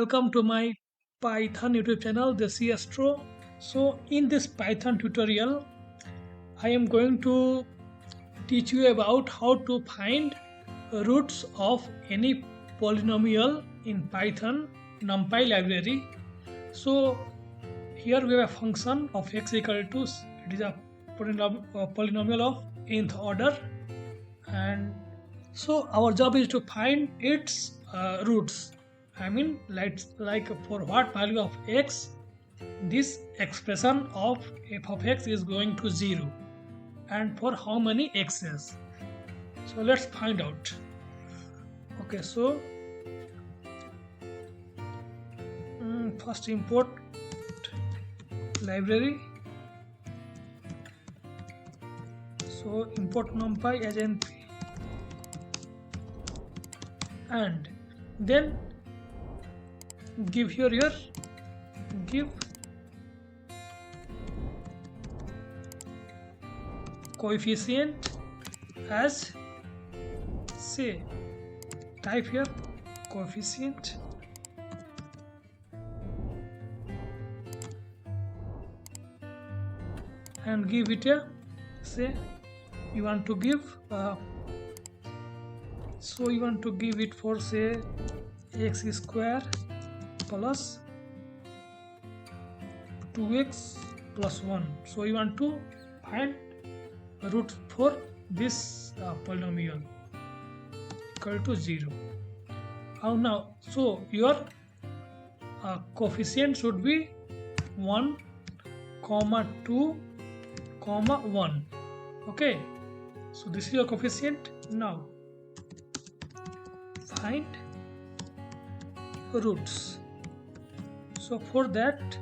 welcome to my Python YouTube channel, DESI ASTRO. So in this Python tutorial, I am going to teach you about how to find roots of any polynomial in Python Numpy library. So here we have a function of x equal to, it is a polynomial of nth order, and so our job is to find its roots. I mean, like for what value of x this expression of f of x is going to 0, and for how many x's. So let's find out. Okay, so first import library. So import numpy as np, and then give here give coefficient as, say, type here coefficient and give it a, say, you want to give so you want to give it for, say, x square plus 2x plus 1. So you want to find root for this polynomial equal to 0. Now, so your coefficient should be 1, 2, 1. Okay, so this is your coefficient. Now find roots. So for that,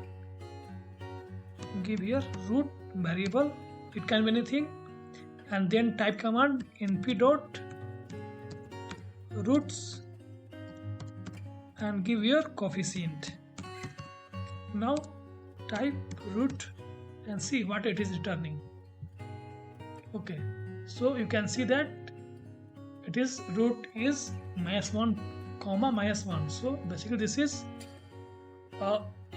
give here root variable, it can be anything, and then type command np dot roots and give your coefficient. Now type root and see what it is returning. Okay, so you can see that it is root is -1, -1. So basically this is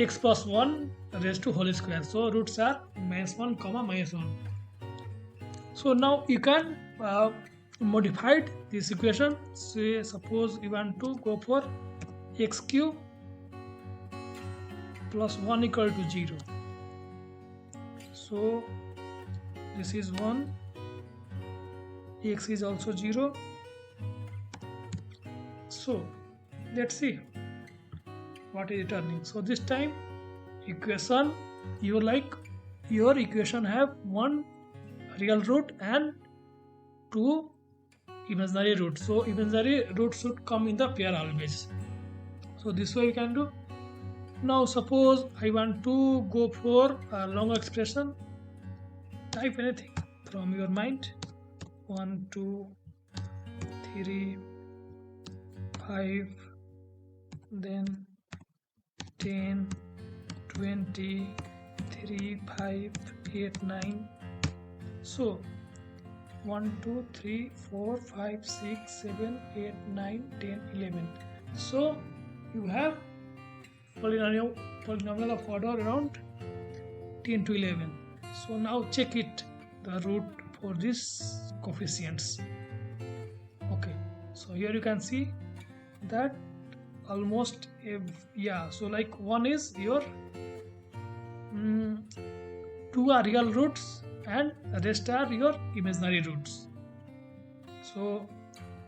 x plus 1 raised to whole square. So roots are -1, -1. So now you can modify this equation. Say suppose you want to go for x cube plus 1 equal to 0. So this is 1, x is also 0. So let's see what is returning. So this time equation, your equation have one real root and two imaginary roots. So imaginary roots should come in the pair always. So this way you can do. Now suppose I want to go for a long expression. Type anything from your mind. 1, 2, 3, 5, then 10, 20, 3, 5, 8, 9. So 1, 2, 3, 4, 5, 6, 7, 8, 9, 10, 11. So you have polynomial of order around 10 to 11. So now check it, the root for this coefficients. Okay, so here you can see that almost so like 1 is your 2 are real roots and the rest are your imaginary roots. So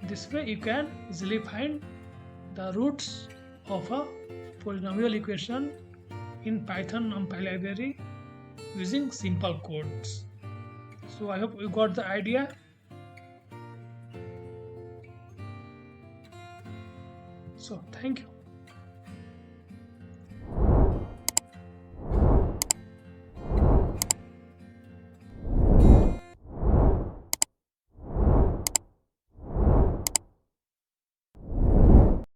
this way you can easily find the roots of a polynomial equation in Python Numpy library using simple codes. So I hope you got the idea. So thank you.